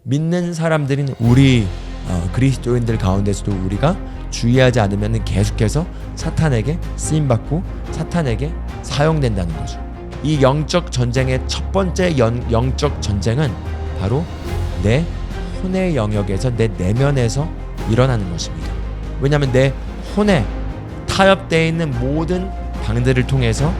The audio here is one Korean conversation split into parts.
믿는 사람들인 우리 그리스도인들 가운데서도 우리가 주의하지 않으면 계속해서 사탄에게 쓰임받고 사탄에게 사용된다는 거죠. 이 영적 전쟁의 첫 번째 영적 전쟁은 바로 내 혼의 영역에서, 내 내면에서 일어나는 것입니다. 왜냐하면 내 혼에 타협되어 있는 모든 방들을 통해서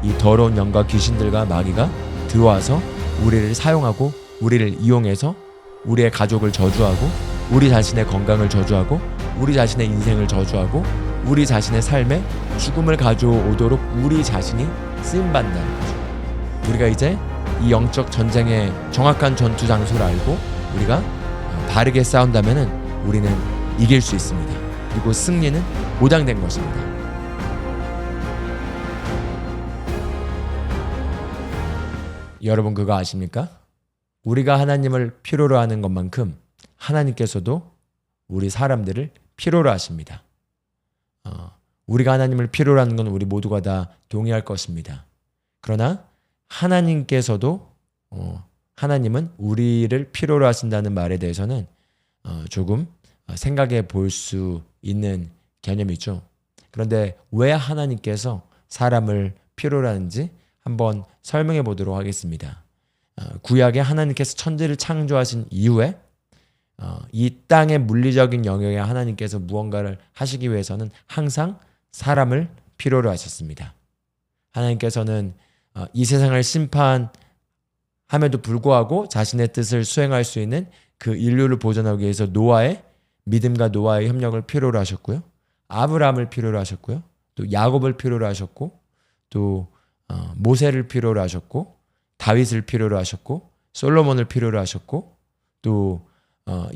이 더러운 영과 귀신들과 마귀가 들어와서 우리를 사용하고 우리를 이용해서 우리의 가족을 저주하고 우리 자신의 건강을 저주하고 우리 자신의 인생을 저주하고 우리 자신의 삶에 죽음을 가져오도록 우리 자신이 쓰임받는다는 거죠. 우리가 이제 이 영적 전쟁의 정확한 전투 장소를 알고 우리가 바르게 싸운다면 우리는 이길 수 있습니다. 그리고 승리는 보장된 것입니다. 여러분 그거 아십니까? 우리가 하나님을 필요로 하는 것만큼 하나님께서도 우리 사람들을 필요로 하십니다. 우리가 하나님을 필요로 하는 건 우리 모두가 다 동의할 것입니다. 그러나 하나님께서도 하나님은 우리를 필요로 하신다는 말에 대해서는 조금 생각해 볼 수 있는 개념이죠. 그런데 왜 하나님께서 사람을 필요로 하는지 한번 설명해 보도록 하겠습니다. 구약에 하나님께서 천지를 창조하신 이후에 이 땅의 물리적인 영역에 하나님께서 무언가를 하시기 위해서는 항상 사람을 필요로 하셨습니다. 하나님께서는 이 세상을 심판함에도 불구하고 자신의 뜻을 수행할 수 있는 그 인류를 보존하기 위해서 노아의 믿음과 노아의 협력을 필요로 하셨고요. 아브라함을 필요로 하셨고요. 또 야곱을 필요로 하셨고 또 모세를 필요로 하셨고 다윗을 필요로 하셨고 솔로몬을 필요로 하셨고 또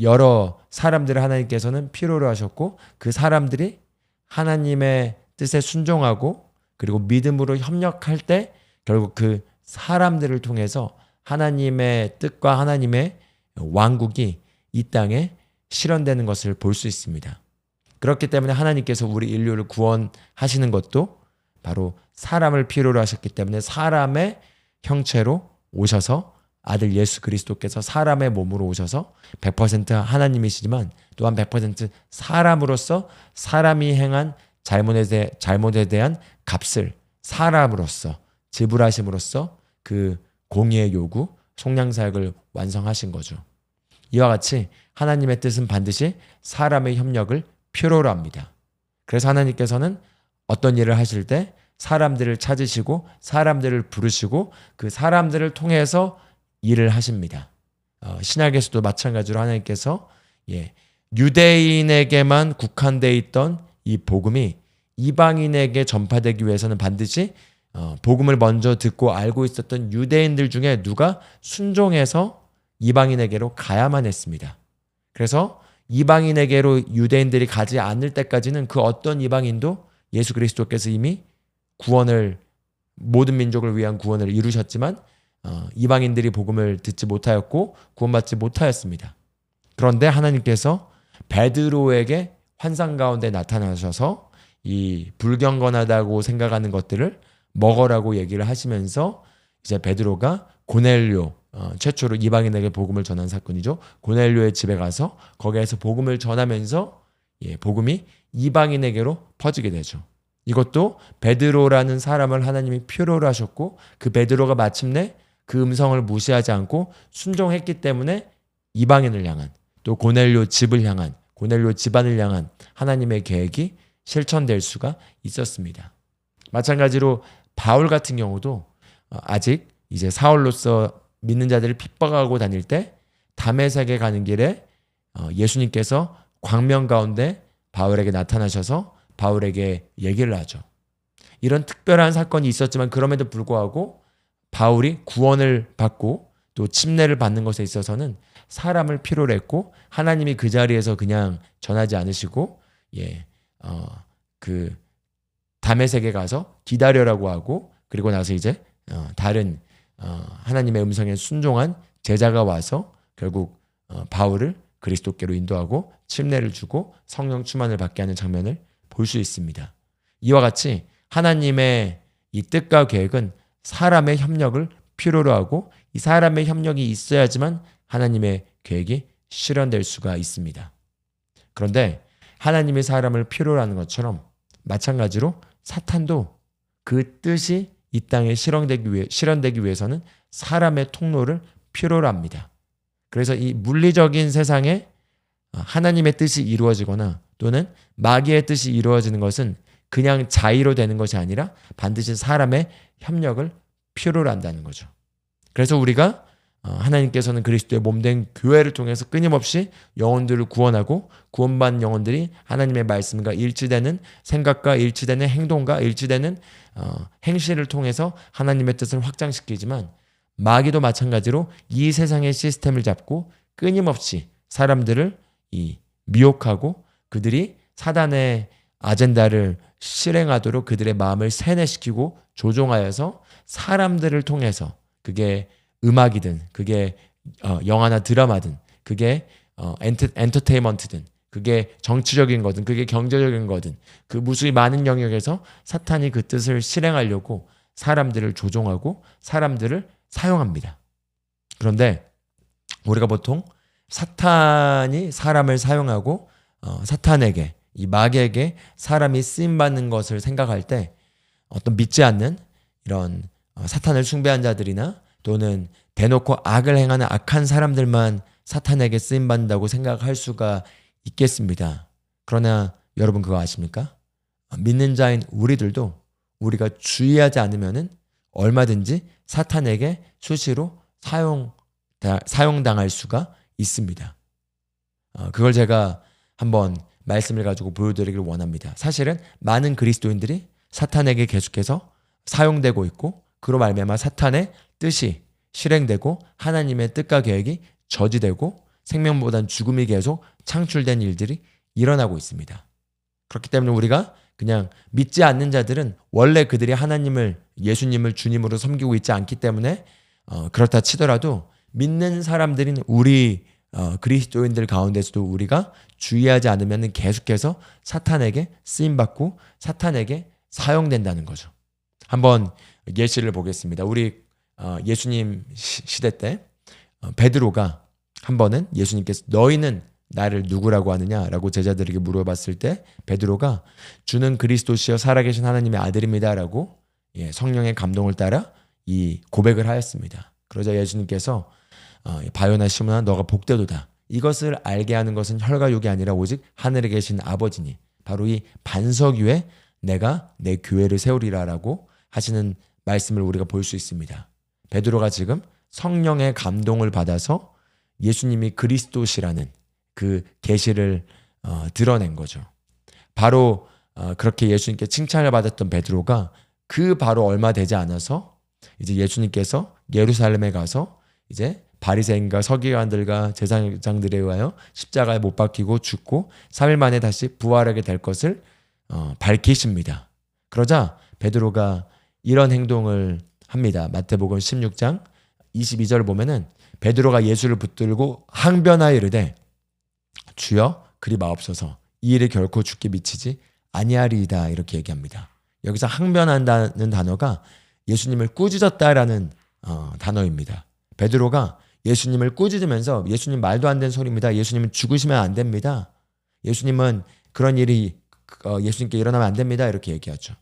여러 사람들을 하나님께서는 필요로 하셨고 그 사람들이 하나님의 뜻에 순종하고 그리고 믿음으로 협력할 때 결국 그 사람들을 통해서 하나님의 뜻과 하나님의 왕국이 이 땅에 실현되는 것을 볼 수 있습니다. 그렇기 때문에 하나님께서 우리 인류를 구원하시는 것도 바로 사람을 필요로 하셨기 때문에 사람의 형체로 오셔서 아들 예수 그리스도께서 사람의 몸으로 오셔서 100% 하나님이시지만 또한 100% 사람으로서 사람이 행한 잘못에 대한 값을 사람으로서 지불하심으로써 그 공의의 요구, 속량사역을 완성하신 거죠. 이와 같이 하나님의 뜻은 반드시 사람의 협력을 필요로 합니다. 그래서 하나님께서는 어떤 일을 하실 때 사람들을 찾으시고 사람들을 부르시고 그 사람들을 통해서 일을 하십니다. 신약에서도 마찬가지로 하나님께서 유대인에게만 국한되어 있던 이 복음이 이방인에게 전파되기 위해서는 반드시 복음을 먼저 듣고 알고 있었던 유대인들 중에 누가 순종해서 이방인에게로 가야만 했습니다. 그래서 이방인에게로 유대인들이 가지 않을 때까지는 그 어떤 이방인도 예수 그리스도께서 이미 구원을 모든 민족을 위한 구원을 이루셨지만 이방인들이 복음을 듣지 못하였고 구원받지 못하였습니다. 그런데 하나님께서 베드로에게 환상 가운데 나타나셔서 이 불경건하다고 생각하는 것들을 먹으라고 얘기를 하시면서 이제 베드로가 고넬료 최초로 이방인에게 복음을 전한 사건이죠. 고넬료의 집에 가서 거기에서 복음을 전하면서 복음이 이방인에게로 퍼지게 되죠. 이것도 베드로라는 사람을 하나님이 필요로 하셨고 그 베드로가 마침내 그 음성을 무시하지 않고 순종했기 때문에 이방인을 향한 또 고넬료 집을 향한 고넬료 집안을 향한 하나님의 계획이 실천될 수가 있었습니다. 마찬가지로 바울 같은 경우도 아직 이제 사울로서 믿는 자들을 핍박하고 다닐 때 다메섹에 가는 길에 예수님께서 광명 가운데 바울에게 나타나셔서 바울에게 얘기를 하죠. 이런 특별한 사건이 있었지만 그럼에도 불구하고 바울이 구원을 받고 또 침례를 받는 것에 있어서는 사람을 필요로 했고 하나님이 그 자리에서 그냥 전하지 않으시고 그 다메섹에 가서 기다려라고 하고 그리고 나서 이제 다른 하나님의 음성에 순종한 제자가 와서 결국 바울을 그리스도께로 인도하고 침례를 주고 성령 충만을 받게 하는 장면을 볼 수 있습니다. 이와 같이 하나님의 이 뜻과 계획은 사람의 협력을 필요로 하고 이 사람의 협력이 있어야지만 하나님의 계획이 실현될 수가 있습니다. 그런데 하나님이 사람을 필요로 하는 것처럼 마찬가지로 사탄도 그 뜻이 이 땅에 실현되기 위해서는 사람의 통로를 필요로 합니다. 그래서 이 물리적인 세상에 하나님의 뜻이 이루어지거나 또는 마귀의 뜻이 이루어지는 것은 그냥 자의로 되는 것이 아니라 반드시 사람의 협력을 필요로 한다는 거죠. 그래서 우리가 하나님께서는 그리스도의 몸된 교회를 통해서 끊임없이 영혼들을 구원하고 구원받은 영혼들이 하나님의 말씀과 일치되는 생각과 일치되는 행동과 일치되는 행실을 통해서 하나님의 뜻을 확장시키지만 마귀도 마찬가지로 이 세상의 시스템을 잡고 끊임없이 사람들을 미혹하고 그들이 사단의 아젠다를 실행하도록 그들의 마음을 세뇌시키고 조종하여서 사람들을 통해서 그게 음악이든 그게 영화나 드라마든 그게 엔터테인먼트든 그게 정치적인 거든 그게 경제적인 거든 그 무수히 많은 영역에서 사탄이 그 뜻을 실행하려고 사람들을 조종하고 사람들을 사용합니다. 그런데 우리가 보통 사탄이 사람을 사용하고 사탄에게 이 마귀에게 사람이 쓰임받는 것을 생각할 때 어떤 믿지 않는 이런 사탄을 숭배한 자들이나 또는 대놓고 악을 행하는 악한 사람들만 사탄에게 쓰임받는다고 생각할 수가 있겠습니다. 그러나 여러분 그거 아십니까? 믿는 자인 우리들도 우리가 주의하지 않으면은 얼마든지 사탄에게 수시로 사용당할 수가 있습니다. 그걸 제가 한번 말씀을 가지고 보여드리길 원합니다. 사실은 많은 그리스도인들이 사탄에게 계속해서 사용되고 있고 그로 말미암아 사탄의 뜻이 실행되고 하나님의 뜻과 계획이 저지되고 생명보단 죽음이 계속 창출된 일들이 일어나고 있습니다. 그렇기 때문에 우리가 그냥 믿지 않는 자들은 원래 그들이 하나님을 예수님을 주님으로 섬기고 있지 않기 때문에 그렇다 치더라도 믿는 사람들인 우리 그리스도인들 가운데서도 우리가 주의하지 않으면 계속해서 사탄에게 쓰임받고 사탄에게 사용된다는 거죠. 한번 예시를 보겠습니다. 우리 예수님 시대 때 베드로가 한 번은 예수님께서 너희는 나를 누구라고 하느냐라고 제자들에게 물어봤을 때 베드로가 주는 그리스도시여 살아계신 하나님의 아들입니다라고 성령의 감동을 따라 이 고백을 하였습니다. 그러자 예수님께서 바요나 시몬아 너가 복되도다. 이것을 알게 하는 것은 혈과 육이 아니라 오직 하늘에 계신 아버지니 바로 이 반석 위에 내가 내 교회를 세우리라라고 하시는 말씀을 우리가 볼 수 있습니다. 베드로가 지금 성령의 감동을 받아서 예수님이 그리스도시라는 그 계시를 드러낸 거죠. 바로 그렇게 예수님께 칭찬을 받았던 베드로가 그 바로 얼마 되지 않아서 이제 예수님께서 예루살렘에 가서 이제 바리새인과 서기관들과 제사장들에 의하여 십자가에 못 박히고 죽고 3일 만에 다시 부활하게 될 것을 밝히십니다. 그러자 베드로가 이런 행동을 합니다. 마태복음 16장 22절을 보면은 베드로가 예수를 붙들고 항변하여 이르되 주여 그리 마옵소서 이 일이 결코 죽게 미치지 아니하리이다 이렇게 얘기합니다. 여기서 항변한다는 단어가 예수님을 꾸짖었다라는 단어입니다. 베드로가 예수님을 꾸짖으면서 예수님 말도 안 되는 소리입니다. 예수님은 죽으시면 안 됩니다. 예수님은 그런 일이 예수님께 일어나면 안 됩니다. 이렇게 얘기하죠.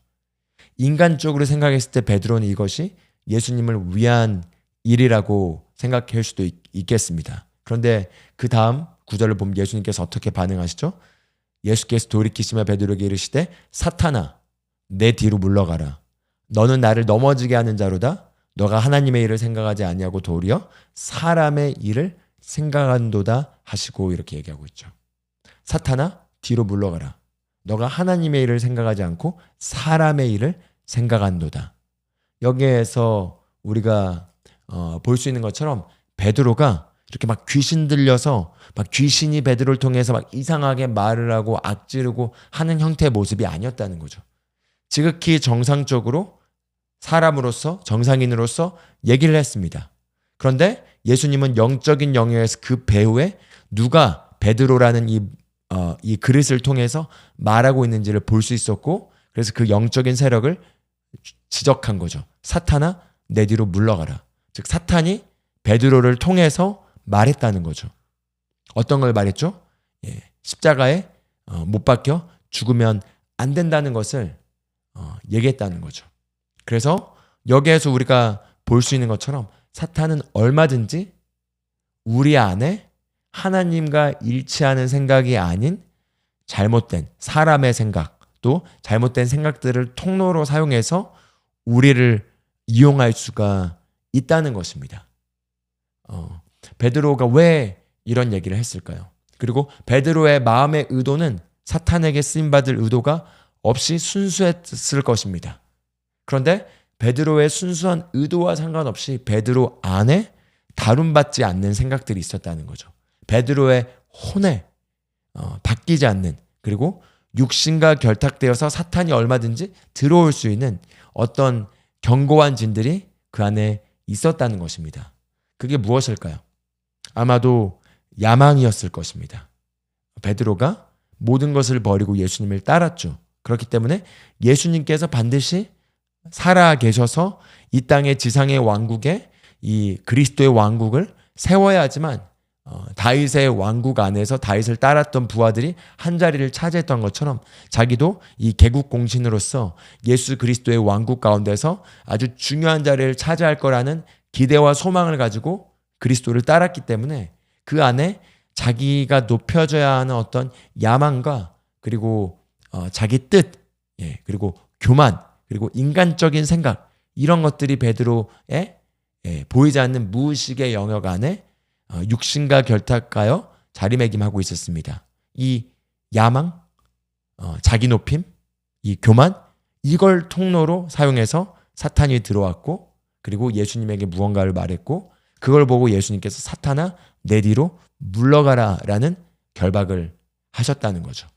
인간적으로 생각했을 때 베드로는 이것이 예수님을 위한 일이라고 생각할 수도 있겠습니다. 그런데 그 다음 구절을 보면 예수님께서 어떻게 반응하시죠? 예수께서 돌이키시며 베드로에게 이르시되 사탄아 내 뒤로 물러가라. 너는 나를 넘어지게 하는 자로다. 너가 하나님의 일을 생각하지 아니하고 도리어 사람의 일을 생각한도다 하시고 이렇게 얘기하고 있죠. 사탄아 뒤로 물러가라. 너가 하나님의 일을 생각하지 않고 사람의 일을 생각한도다. 여기에서 우리가 볼 수 있는 것처럼 베드로가 이렇게 막 귀신 들려서 막 귀신이 베드로를 통해서 막 이상하게 말을 하고 악지르고 하는 형태의 모습이 아니었다는 거죠. 지극히 정상적으로 사람으로서 정상인으로서 얘기를 했습니다. 그런데 예수님은 영적인 영역에서 그 배후에 누가 베드로라는 이 그릇을 통해서 말하고 있는지를 볼 수 있었고 그래서 그 영적인 세력을 지적한 거죠. 사탄아 내 뒤로 물러가라. 즉 사탄이 베드로를 통해서 말했다는 거죠. 어떤 걸 말했죠? 십자가에 못 박혀 죽으면 안 된다는 것을 얘기했다는 거죠. 그래서 여기에서 우리가 볼 수 있는 것처럼 사탄은 얼마든지 우리 안에 하나님과 일치하는 생각이 아닌 잘못된 사람의 생각, 또 잘못된 생각들을 통로로 사용해서 우리를 이용할 수가 있다는 것입니다. 베드로가 왜 이런 얘기를 했을까요? 그리고 베드로의 마음의 의도는 사탄에게 쓰임받을 의도가 없이 순수했을 것입니다. 그런데 베드로의 순수한 의도와 상관없이 베드로 안에 다룬받지 않는 생각들이 있었다는 거죠. 베드로의 혼에 바뀌지 않는, 그리고 육신과 결탁되어서 사탄이 얼마든지 들어올 수 있는 어떤 견고한 진들이 그 안에 있었다는 것입니다. 그게 무엇일까요? 아마도 야망이었을 것입니다. 베드로가 모든 것을 버리고 예수님을 따랐죠. 그렇기 때문에 예수님께서 반드시 살아 계셔서 이 땅의 지상의 왕국에 이 그리스도의 왕국을 세워야 하지만 다윗의 왕국 안에서 다윗을 따랐던 부하들이 한 자리를 차지했던 것처럼 자기도 이 개국 공신으로서 예수 그리스도의 왕국 가운데서 아주 중요한 자리를 차지할 거라는 기대와 소망을 가지고 그리스도를 따랐기 때문에 그 안에 자기가 높여져야 하는 어떤 야망과 그리고 자기 뜻, 그리고 교만, 그리고 인간적인 생각, 이런 것들이 베드로의 보이지 않는 무의식의 영역 안에 육신과 결탁하여 자리매김하고 있었습니다. 이 야망, 자기 높임, 이 교만, 이걸 통로로 사용해서 사탄이 들어왔고, 그리고 예수님에게 무언가를 말했고, 그걸 보고 예수님께서 사탄아 내 뒤로 물러가라 라는 결박을 하셨다는 거죠.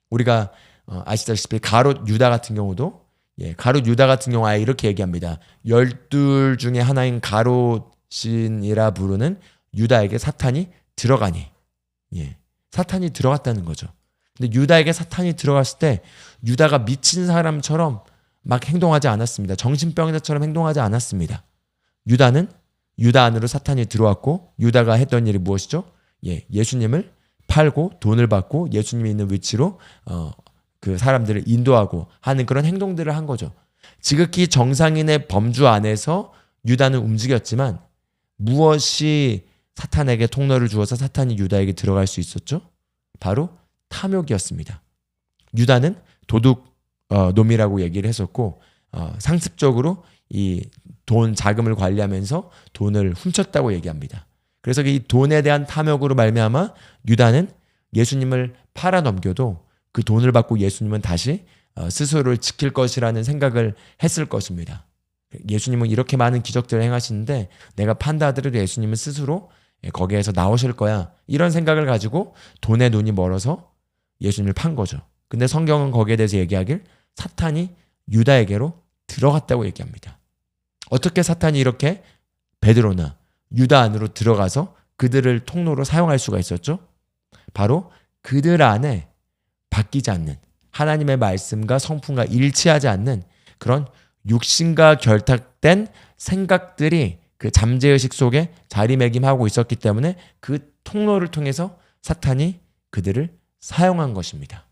우리가 아시다시피 가롯 유다 같은 경우도 가롯 유다 같은 경우 아예 이렇게 얘기합니다. 12 중에 하나인 가롯신이라 부르는 유다에게 사탄이 들어가니. 사탄이 들어갔다는 거죠. 근데 유다에게 사탄이 들어갔을 때 유다가 미친 사람처럼 막 행동하지 않았습니다. 정신병자처럼 행동하지 않았습니다. 유다는 유다 안으로 사탄이 들어왔고 유다가 했던 일이 무엇이죠? 예수님을 팔고 돈을 받고 예수님이 있는 위치로 그 사람들을 인도하고 하는 그런 행동들을 한 거죠. 지극히 정상인의 범주 안에서 유다는 움직였지만 무엇이 사탄에게 통로를 주어서 사탄이 유다에게 들어갈 수 있었죠? 바로 탐욕이었습니다. 유다는 도둑 놈이라고 얘기를 했었고 상습적으로 이 돈 자금을 관리하면서 돈을 훔쳤다고 얘기합니다. 그래서 이 돈에 대한 탐욕으로 말미암아 유다는 예수님을 팔아 넘겨도 그 돈을 받고 예수님은 다시 스스로를 지킬 것이라는 생각을 했을 것입니다. 예수님은 이렇게 많은 기적들을 행하시는데 내가 판다 하더라도 예수님은 스스로 거기에서 나오실 거야. 이런 생각을 가지고 돈에 눈이 멀어서 예수님을 판 거죠. 근데 성경은 거기에 대해서 얘기하길 사탄이 유다에게로 들어갔다고 얘기합니다. 어떻게 사탄이 이렇게 베드로나 유다 안으로 들어가서 그들을 통로로 사용할 수가 있었죠? 바로 그들 안에 바뀌지 않는 하나님의 말씀과 성품과 일치하지 않는 그런 육신과 결탁된 생각들이 그 잠재의식 속에 자리매김하고 있었기 때문에 그 통로를 통해서 사탄이 그들을 사용한 것입니다.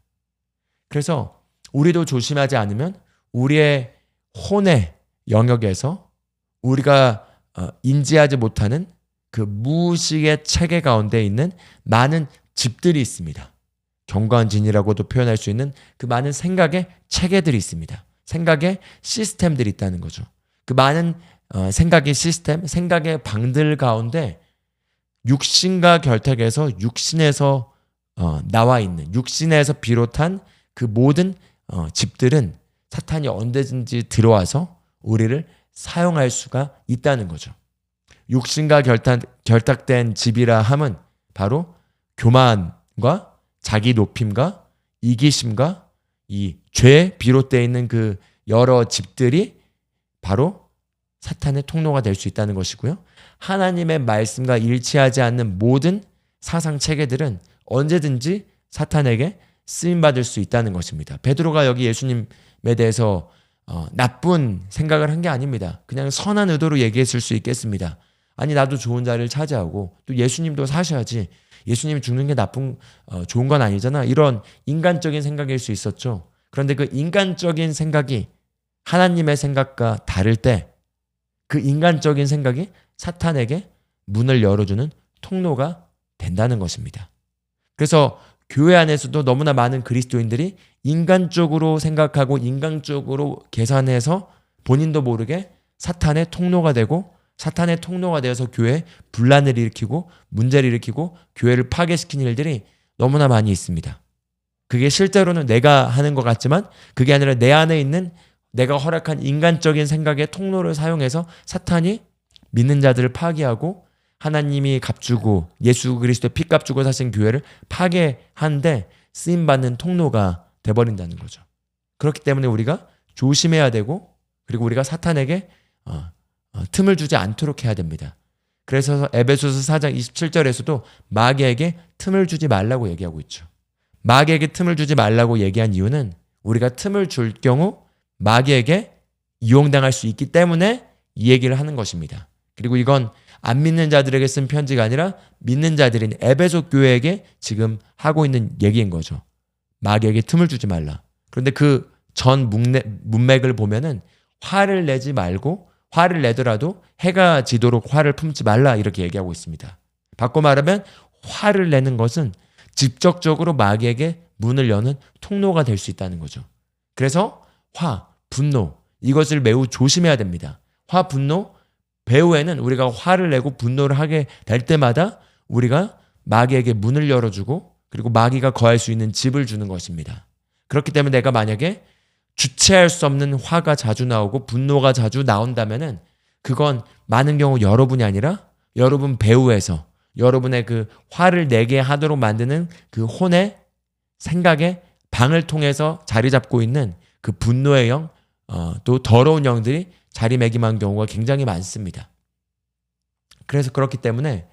그래서 우리도 조심하지 않으면 우리의 혼의 영역에서 우리가 인지하지 못하는 그 무의식의 체계 가운데 있는 많은 집들이 있습니다. 견고한 진이라고도 표현할 수 있는 그 많은 생각의 체계들이 있습니다. 생각의 시스템들이 있다는 거죠. 그 많은 생각의 시스템, 생각의 방들 가운데 육신과 결탁에서 육신에서 나와 있는 육신에서 비롯한 그 모든 집들은 사탄이 언제든지 들어와서 우리를 사용할 수가 있다는 거죠. 육신과 결탁된 집이라 함은 바로 교만과 자기 높임과 이기심과 이 죄에 비롯되어 있는 그 여러 집들이 바로 사탄의 통로가 될 수 있다는 것이고요. 하나님의 말씀과 일치하지 않는 모든 사상 체계들은 언제든지 사탄에게 쓰임받을 수 있다는 것입니다. 베드로가 여기 예수님에 대해서 나쁜 생각을 한 게 아닙니다. 그냥 선한 의도로 얘기했을 수 있겠습니다. 아니 나도 좋은 자리를 차지하고 또 예수님도 사셔야지. 예수님이 죽는 게 좋은 건 아니잖아. 이런 인간적인 생각일 수 있었죠. 그런데 그 인간적인 생각이 하나님의 생각과 다를 때 그 인간적인 생각이 사탄에게 문을 열어주는 통로가 된다는 것입니다. 그래서 교회 안에서도 너무나 많은 그리스도인들이 인간적으로 생각하고 인간적으로 계산해서 본인도 모르게 사탄의 통로가 되고 사탄의 통로가 되어서 교회에 분란을 일으키고 문제를 일으키고 교회를 파괴시키는 일들이 너무나 많이 있습니다. 그게 실제로는 내가 하는 것 같지만 그게 아니라 내 안에 있는 내가 허락한 인간적인 생각의 통로를 사용해서 사탄이 믿는 자들을 파괴하고 하나님이 값주고 예수 그리스도의 피값 주고 사신 교회를 파괴하는데 쓰임받는 통로가 돼버린다는 거죠. 그렇기 때문에 우리가 조심해야 되고 그리고 우리가 사탄에게 틈을 주지 않도록 해야 됩니다. 그래서 에베소서 4장 27절에서도 마귀에게 틈을 주지 말라고 얘기하고 있죠. 마귀에게 틈을 주지 말라고 얘기한 이유는 우리가 틈을 줄 경우 마귀에게 이용당할 수 있기 때문에 이 얘기를 하는 것입니다. 그리고 이건 안 믿는 자들에게 쓴 편지가 아니라 믿는 자들인 에베소 교회에게 지금 하고 있는 얘기인 거죠. 마귀에게 틈을 주지 말라. 그런데 그 전 문맥을 보면은 화를 내지 말고 화를 내더라도 해가 지도록 화를 품지 말라 이렇게 얘기하고 있습니다. 바꿔 말하면 화를 내는 것은 직접적으로 마귀에게 문을 여는 통로가 될 수 있다는 거죠. 그래서 화, 분노 이것을 매우 조심해야 됩니다. 화, 분노 배후에는 우리가 화를 내고 분노를 하게 될 때마다 우리가 마귀에게 문을 열어주고 그리고 마귀가 거할 수 있는 집을 주는 것입니다. 그렇기 때문에 내가 만약에 주체할 수 없는 화가 자주 나오고 분노가 자주 나온다면은 그건 많은 경우 여러분이 아니라 여러분 배후에서 여러분의 그 화를 내게 하도록 만드는 그 혼의 생각의 방을 통해서 자리 잡고 있는 그 분노의 영, 또 더러운 영들이 자리매김한 경우가 굉장히 많습니다. 그래서 그렇기 때문에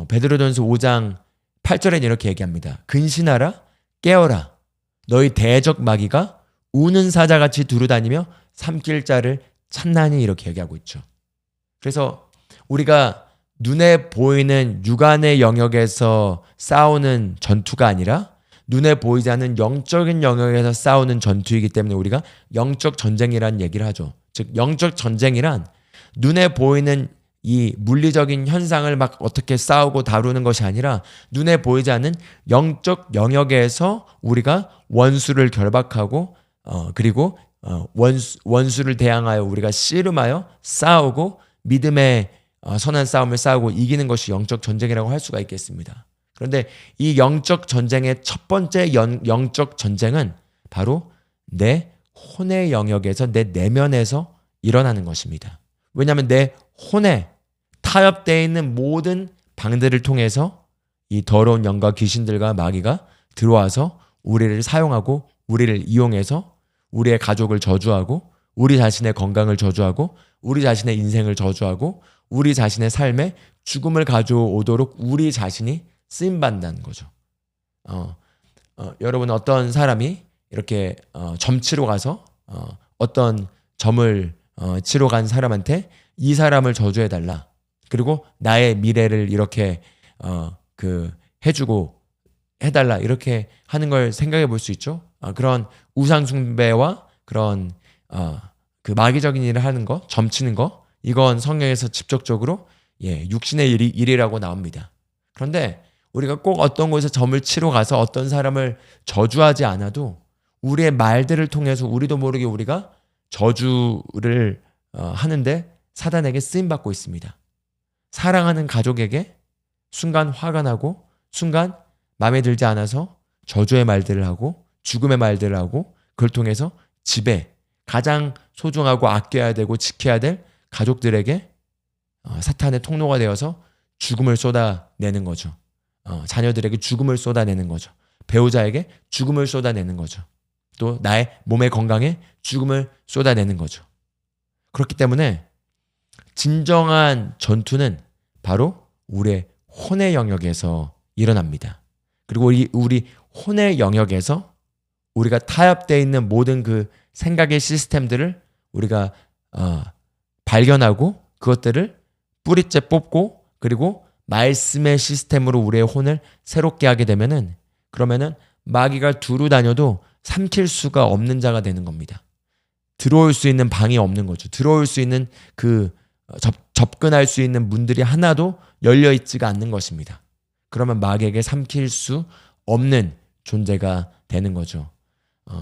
베드로전서 5장 8절에 이렇게 얘기합니다. 근신하라, 깨어라. 너희 대적 마귀가 우는 사자같이 두루다니며 삼킬 자를 찾나니 이렇게 얘기하고 있죠. 그래서 우리가 눈에 보이는 육안의 영역에서 싸우는 전투가 아니라 눈에 보이지 않는 영적인 영역에서 싸우는 전투이기 때문에 우리가 영적 전쟁이라는 얘기를 하죠. 즉 영적 전쟁이란 눈에 보이는 이 물리적인 현상을 막 어떻게 싸우고 다루는 것이 아니라 눈에 보이지 않는 영적 영역에서 우리가 원수를 결박하고 그리고 원수를 대항하여 우리가 씨름하여 싸우고 믿음의 선한 싸움을 싸우고 이기는 것이 영적 전쟁이라고 할 수가 있겠습니다. 그런데 이 영적 전쟁의 첫 번째 영적 전쟁은 바로 내 혼의 영역에서 내 내면에서 일어나는 것입니다. 왜냐하면 내 혼에 타협되어 있는 모든 방들을 통해서 이 더러운 영과 귀신들과 마귀가 들어와서 우리를 사용하고 우리를 이용해서 우리의 가족을 저주하고 우리 자신의 건강을 저주하고 우리 자신의 인생을 저주하고 우리 자신의 삶에 죽음을 가져오도록 우리 자신이 쓰임받는다는 거죠. 여러분 어떤 사람이 이렇게 점 치러 가서 어떤 점을 치러 간 사람한테 이 사람을 저주해달라. 그리고 나의 미래를 이렇게 해주고 해달라 이렇게 하는 걸 생각해 볼 수 있죠. 그런 우상 숭배와 그런 그 마귀적인 일을 하는 거, 점치는 거 이건 성경에서 직접적으로 육신의 일이라고 나옵니다. 그런데 우리가 꼭 어떤 곳에 점을 치러 가서 어떤 사람을 저주하지 않아도 우리의 말들을 통해서 우리도 모르게 우리가 저주를 하는데 사단에게 쓰임받고 있습니다. 사랑하는 가족에게 순간 화가 나고 순간 마음에 들지 않아서 저주의 말들을 하고 죽음의 말들을 하고 그걸 통해서 집에 가장 소중하고 아껴야 되고 지켜야 될 가족들에게 사탄의 통로가 되어서 죽음을 쏟아내는 거죠. 자녀들에게 죽음을 쏟아내는 거죠. 배우자에게 죽음을 쏟아내는 거죠. 또 나의 몸의 건강에 죽음을 쏟아내는 거죠. 그렇기 때문에 진정한 전투는 바로 우리의 혼의 영역에서 일어납니다. 그리고 우리 혼의 영역에서 우리가 타협되어 있는 모든 그 생각의 시스템들을 우리가 발견하고 그것들을 뿌리째 뽑고 그리고 말씀의 시스템으로 우리의 혼을 새롭게 하게 되면은 그러면은 마귀가 두루 다녀도 삼킬 수가 없는 자가 되는 겁니다. 들어올 수 있는 방이 없는 거죠. 들어올 수 있는 그 접근할 수 있는 문들이 하나도 열려 있지가 않는 것입니다. 그러면 마귀에게 삼킬 수 없는 존재가 되는 거죠.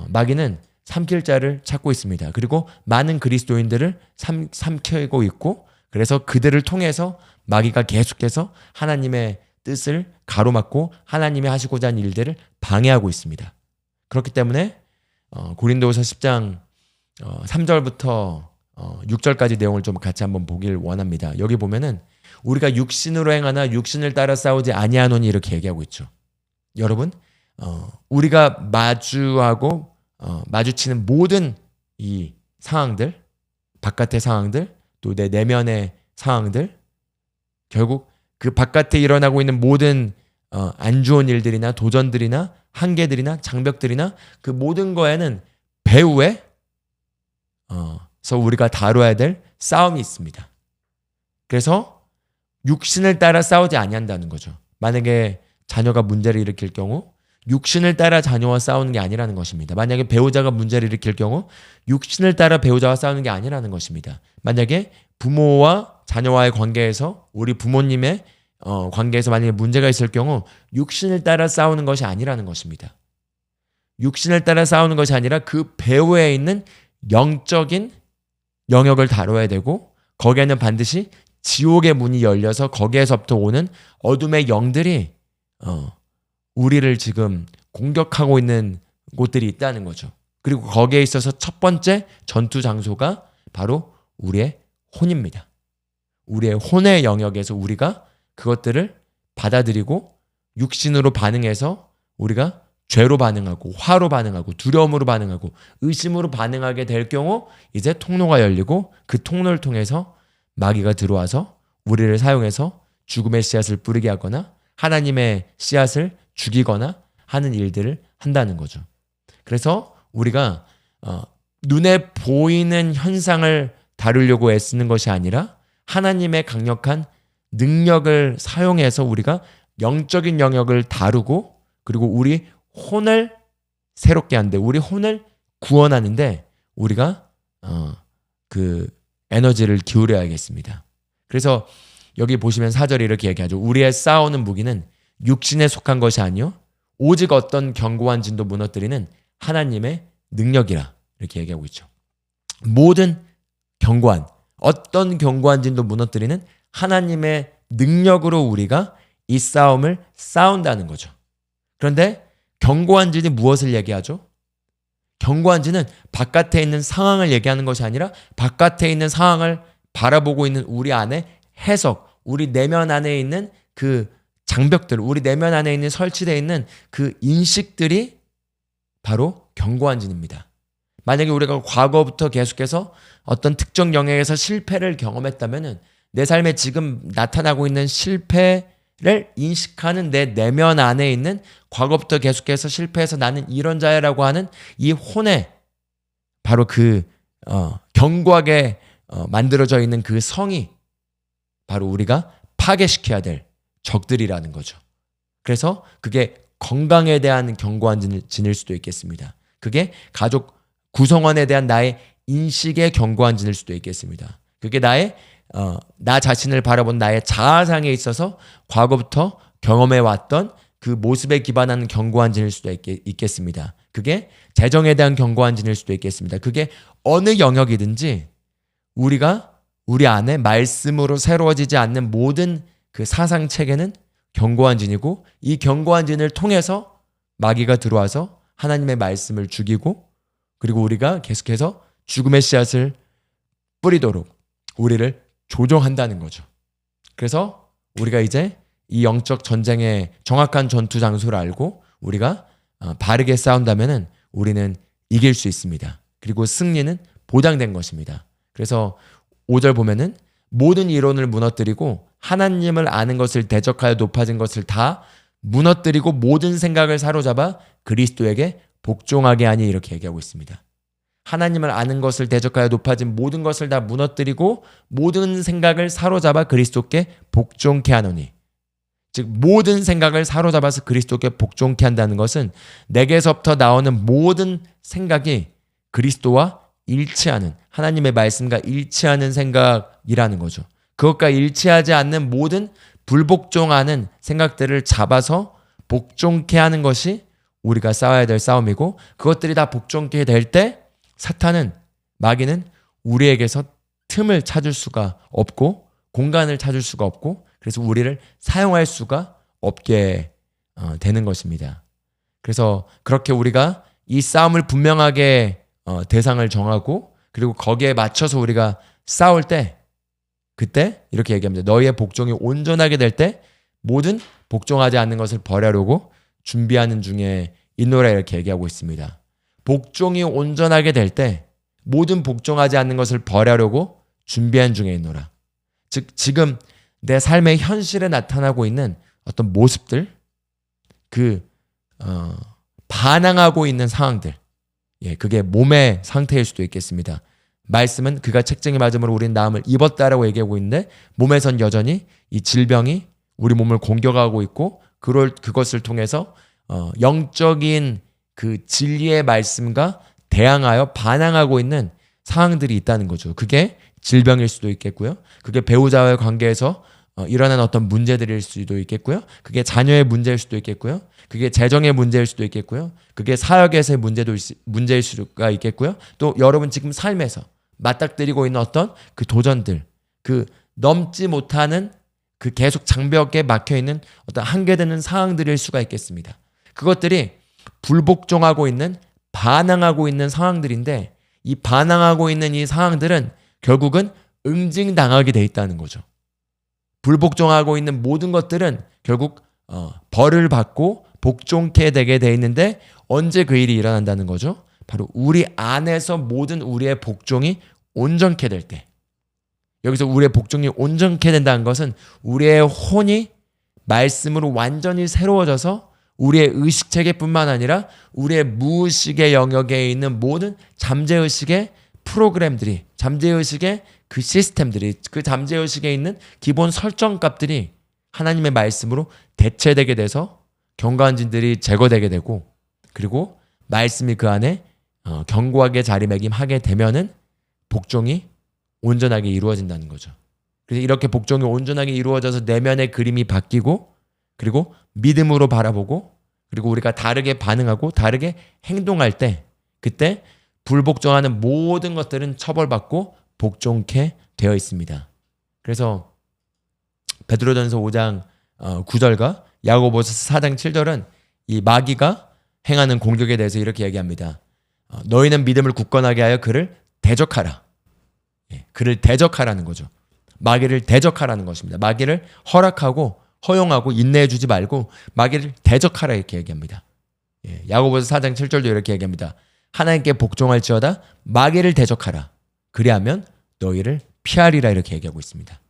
마귀는 삼킬 자를 찾고 있습니다. 그리고 많은 그리스도인들을 삼키고 있고 그래서 그들을 통해서 마귀가 계속해서 하나님의 뜻을 가로막고 하나님이 하시고자 하는 일들을 방해하고 있습니다. 그렇기 때문에 고린도후서 10장 3절부터 6절까지 내용을 좀 같이 한번 보길 원합니다. 여기 보면은 우리가 육신으로 행하나 육신을 따라 싸우지 아니하노니 이렇게 얘기하고 있죠. 여러분, 우리가 마주치는 모든 이 상황들, 바깥의 상황들, 또 내 내면의 상황들, 결국 그 바깥에 일어나고 있는 모든 안 좋은 일들이나 도전들이나 한계들이나 장벽들이나 그 모든 거에는 배후에 우리가 다뤄야 될 싸움이 있습니다. 그래서 육신을 따라 싸우지 아니한다는 거죠. 만약에 자녀가 문제를 일으킬 경우 육신을 따라 자녀와 싸우는 게 아니라는 것입니다. 만약에 배우자가 문제를 일으킬 경우 육신을 따라 배우자와 싸우는 게 아니라는 것입니다. 만약에 부모와 자녀와의 관계에서 우리 부모님의 관계에서 만약에 문제가 있을 경우 육신을 따라 싸우는 것이 아니라는 것입니다. 육신을 따라 싸우는 것이 아니라 그 배후에 있는 영적인 영역을 다뤄야 되고 거기에는 반드시 지옥의 문이 열려서 거기에서부터 오는 어둠의 영들이 우리를 지금 공격하고 있는 곳들이 있다는 거죠. 그리고 거기에 있어서 첫 번째 전투 장소가 바로 우리의 혼입니다. 우리의 혼의 영역에서 우리가 그것들을 받아들이고 육신으로 반응해서 우리가 죄로 반응하고 화로 반응하고 두려움으로 반응하고 의심으로 반응하게 될 경우 이제 통로가 열리고 그 통로를 통해서 마귀가 들어와서 우리를 사용해서 죽음의 씨앗을 뿌리게 하거나 하나님의 씨앗을 죽이거나 하는 일들을 한다는 거죠. 그래서 우리가 눈에 보이는 현상을 다루려고 애쓰는 것이 아니라 하나님의 강력한 능력을 사용해서 우리가 영적인 영역을 다루고 그리고 우리 혼을 새롭게 하는데 우리 혼을 구원하는데 우리가 그 에너지를 기울여야겠습니다. 그래서 여기 보시면 4절에 이렇게 얘기하죠. 우리의 싸우는 무기는 육신에 속한 것이 아니요 오직 어떤 견고한 진도 무너뜨리는 하나님의 능력이라 이렇게 얘기하고 있죠. 모든 견고한 어떤 견고한 진도 무너뜨리는 하나님의 능력으로 우리가 이 싸움을 싸운다는 거죠. 그런데 견고한 진이 무엇을 얘기하죠? 견고한 진은 바깥에 있는 상황을 얘기하는 것이 아니라 바깥에 있는 상황을 바라보고 있는 우리 안에 해석, 우리 내면 안에 있는 그 장벽들, 우리 내면 안에 있는 설치되어 있는 그 인식들이 바로 견고한 진입니다. 만약에 우리가 과거부터 계속해서 어떤 특정 영역에서 실패를 경험했다면 내 삶에 지금 나타나고 있는 실패를 인식하는 내 내면 안에 있는 과거부터 계속해서 실패해서 나는 이런 자야라고 하는 이 혼에 바로 그 견고하게 만들어져 있는 그 성이 바로 우리가 파괴시켜야 될 적들이라는 거죠. 그래서 그게 건강에 대한 견고한 진일 수도 있겠습니다. 그게 가족 구성원에 대한 나의 인식의 견고한 진일 수도 있겠습니다. 그게 나 자신을 바라본 나의 자아상에 있어서 과거부터 경험해왔던 그 모습에 기반한 견고한 진일 수도 있겠습니다. 그게 재정에 대한 견고한 진일 수도 있겠습니다. 그게 어느 영역이든지 우리가 우리 안에 말씀으로 새로워지지 않는 모든 그 사상 체계는 견고한 진이고 이 견고한 진을 통해서 마귀가 들어와서 하나님의 말씀을 죽이고 그리고 우리가 계속해서 죽음의 씨앗을 뿌리도록 우리를 조종한다는 거죠. 그래서 우리가 이제 이 영적 전쟁의 정확한 전투 장소를 알고 우리가 바르게 싸운다면은 우리는 이길 수 있습니다. 그리고 승리는 보장된 것입니다. 그래서 5절 보면은 모든 이론을 무너뜨리고 하나님을 아는 것을 대적하여 높아진 것을 다 무너뜨리고 모든 생각을 사로잡아 그리스도에게 복종하게 하니 이렇게 얘기하고 있습니다. 하나님을 아는 것을 대적하여 높아진 모든 것을 다 무너뜨리고 모든 생각을 사로잡아 그리스도께 복종케 하노니. 즉 모든 생각을 사로잡아서 그리스도께 복종케 한다는 것은 내게서부터 나오는 모든 생각이 그리스도와 일치하는, 하나님의 말씀과 일치하는 생각이라는 거죠. 그것과 일치하지 않는 모든 불복종하는 생각들을 잡아서 복종케 하는 것이 우리가 싸워야 될 싸움이고, 그것들이 다 복종케 될 때 사탄은, 마귀는 우리에게서 틈을 찾을 수가 없고 공간을 찾을 수가 없고, 그래서 우리를 사용할 수가 없게 되는 것입니다. 그래서 그렇게 우리가 이 싸움을 분명하게 대상을 정하고, 그리고 거기에 맞춰서 우리가 싸울 때, 그때 이렇게 얘기합니다. 너희의 복종이 온전하게 될 때 모든 복종하지 않는 것을 버리려고 준비하는 중에 있노라, 이렇게 얘기하고 있습니다. 복종이 온전하게 될 때 모든 복종하지 않는 것을 버리려고 준비한 중에 있노라. 즉 지금 내 삶의 현실에 나타나고 있는 어떤 모습들, 반항하고 있는 상황들, 그게 몸의 상태일 수도 있겠습니다. 말씀은 그가 책정이 맞음으로 우리는 나음을 입었다라고 얘기하고 있는데, 몸에선 여전히 이 질병이 우리 몸을 공격하고 있고, 그것을 통해서 영적인 그 진리의 말씀과 대항하여 반항하고 있는 상황들이 있다는 거죠. 그게 질병일 수도 있겠고요. 그게 배우자와의 관계에서 일어난 어떤 문제들일 수도 있겠고요. 그게 자녀의 문제일 수도 있겠고요. 그게 재정의 문제일 수도 있겠고요. 그게 사역에서의 문제일 수가 있겠고요. 또 여러분 지금 삶에서 맞닥뜨리고 있는 어떤 그 도전들, 그 넘지 못하는 그 계속 장벽에 막혀있는 어떤 한계되는 상황들일 수가 있겠습니다. 그것들이 불복종하고 있는, 반항하고 있는 상황들인데, 이 반항하고 있는 이 상황들은 결국은 응징당하게 돼 있다는 거죠. 불복종하고 있는 모든 것들은 결국 벌을 받고 복종케 되게 돼 있는데, 언제 그 일이 일어난다는 거죠? 바로 우리 안에서 모든 우리의 복종이 온전케 될 때. 여기서 우리의 복종이 온전케 된다는 것은 우리의 혼이 말씀으로 완전히 새로워져서 우리의 의식체계뿐만 아니라 우리의 무의식의 영역에 있는 모든 잠재의식의 프로그램들이, 잠재의식의 그 시스템들이, 그 잠재의식에 있는 기본 설정값들이 하나님의 말씀으로 대체되게 돼서 경관진들이 제거되게 되고, 그리고 말씀이 그 안에 견고하게 자리매김하게 되면은 복종이 온전하게 이루어진다는 거죠. 그래서 이렇게 복종이 온전하게 이루어져서 내면의 그림이 바뀌고, 그리고 믿음으로 바라보고, 그리고 우리가 다르게 반응하고 다르게 행동할 때, 그때 불복종하는 모든 것들은 처벌받고 복종케 되어 있습니다. 그래서 베드로전서 5장 9절과 야고보서 4장 7절은 이 마귀가 행하는 공격에 대해서 이렇게 얘기합니다. 너희는 믿음을 굳건하게 하여 그를 대적하라. 그를 대적하라는 거죠. 마귀를 대적하라는 것입니다. 마귀를 허락하고 허용하고 인내해 주지 말고 마귀를 대적하라, 이렇게 얘기합니다. 야고보서 4장 7절도 이렇게 얘기합니다. 하나님께 복종할지어다 마귀를 대적하라. 그리하면 너희를 피하리라, 이렇게 얘기하고 있습니다.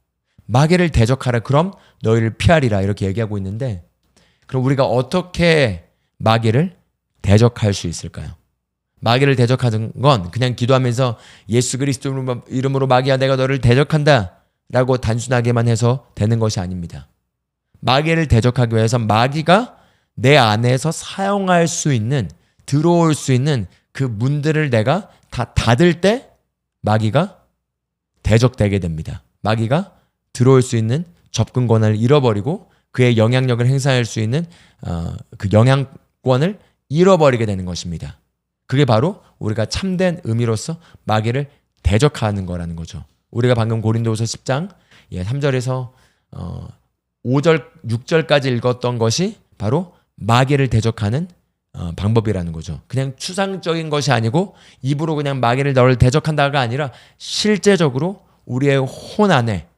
마귀를 대적하라, 그럼 너희를 피하리라, 이렇게 얘기하고 있는데, 그럼 우리가 어떻게 마귀를 대적할 수 있을까요? 마귀를 대적하는 건 그냥 기도하면서 예수 그리스도 이름으로 마귀야 내가 너를 대적한다 라고 단순하게만 해서 되는 것이 아닙니다. 마귀를 대적하기 위해서 마귀가 내 안에서 사용할 수 있는, 들어올 수 있는 그 문들을 내가 다 닫을 때 마귀가 대적되게 됩니다. 마귀가 들어올 수 있는 접근 권한을 잃어버리고 그의 영향력을 행사할 수 있는 그 영향권을 잃어버리게 되는 것입니다. 그게 바로 우리가 참된 의미로서 마귀를 대적하는 거라는 거죠. 우리가 방금 고린도후서 10장 3절에서 5절, 6절까지 읽었던 것이 바로 마귀를 대적하는 방법이라는 거죠. 그냥 추상적인 것이 아니고 입으로 그냥 마귀를 너를 대적한다가 아니라 실제적으로 우리의 혼 안에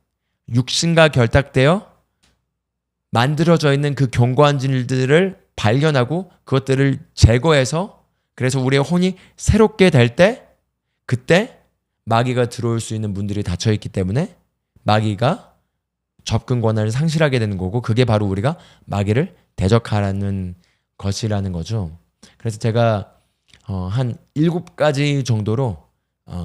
육신과 결탁되어 만들어져 있는 그 견고한 진리들을 발견하고 그것들을 제거해서, 그래서 우리의 혼이 새롭게 될 때, 그때 마귀가 들어올 수 있는 문들이 닫혀 있기 때문에 마귀가 접근 권한을 상실하게 되는 거고, 그게 바로 우리가 마귀를 대적하라는 것이라는 거죠. 그래서 제가 한 7가지 정도로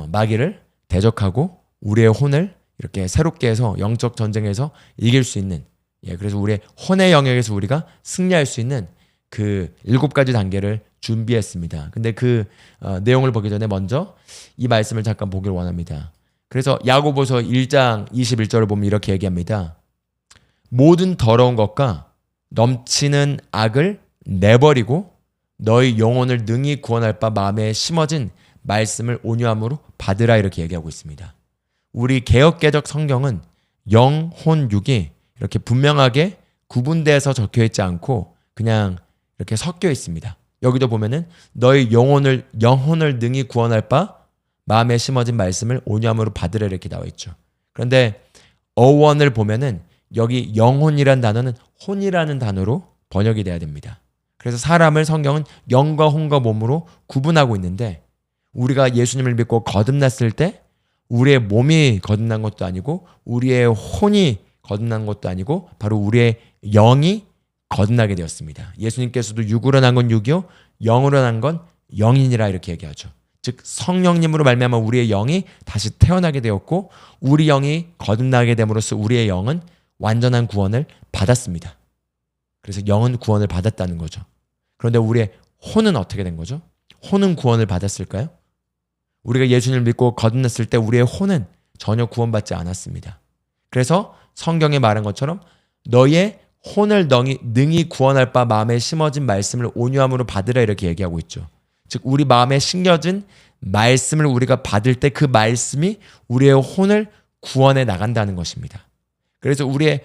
마귀를 대적하고 우리의 혼을 이렇게 새롭게 해서 영적 전쟁에서 이길 수 있는, 그래서 우리의 혼의 영역에서 우리가 승리할 수 있는 그 7가지 단계를 준비했습니다. 근데 그 내용을 보기 전에 먼저 이 말씀을 잠깐 보길 원합니다. 그래서 야고보서 1장 21절을 보면 이렇게 얘기합니다. 모든 더러운 것과 넘치는 악을 내버리고 너희 영혼을 능히 구원할 바 마음에 심어진 말씀을 온유함으로 받으라, 이렇게 얘기하고 있습니다. 우리 개역개적 성경은 영, 혼, 육이 이렇게 분명하게 구분돼서 적혀있지 않고 그냥 이렇게 섞여 있습니다. 여기도 보면은 너희 영혼을 능히 구원할 바 마음에 심어진 말씀을 온유함으로 받으라, 이렇게 나와 있죠. 그런데 어원을 보면은 여기 영혼이란 단어는 혼이라는 단어로 번역이 돼야 됩니다. 그래서 사람을 성경은 영과 혼과 몸으로 구분하고 있는데, 우리가 예수님을 믿고 거듭났을 때 우리의 몸이 거듭난 것도 아니고 우리의 혼이 거듭난 것도 아니고 바로 우리의 영이 거듭나게 되었습니다. 예수님께서도 육으로 난 건 육이요 영으로 난 건 영이니라, 이렇게 얘기하죠. 즉 성령님으로 말미암아 우리의 영이 다시 태어나게 되었고, 우리 영이 거듭나게 됨으로써 우리의 영은 완전한 구원을 받았습니다. 그래서 영은 구원을 받았다는 거죠. 그런데 우리의 혼은 어떻게 된 거죠? 혼은 구원을 받았을까요? 우리가 예수님을 믿고 거듭났을 때 우리의 혼은 전혀 구원받지 않았습니다. 그래서 성경에 말한 것처럼 너의 혼을 능히 구원할 바 마음에 심어진 말씀을 온유함으로 받으라, 이렇게 얘기하고 있죠. 즉 우리 마음에 심겨진 말씀을 우리가 받을 때 그 말씀이 우리의 혼을 구원해 나간다는 것입니다. 그래서 우리의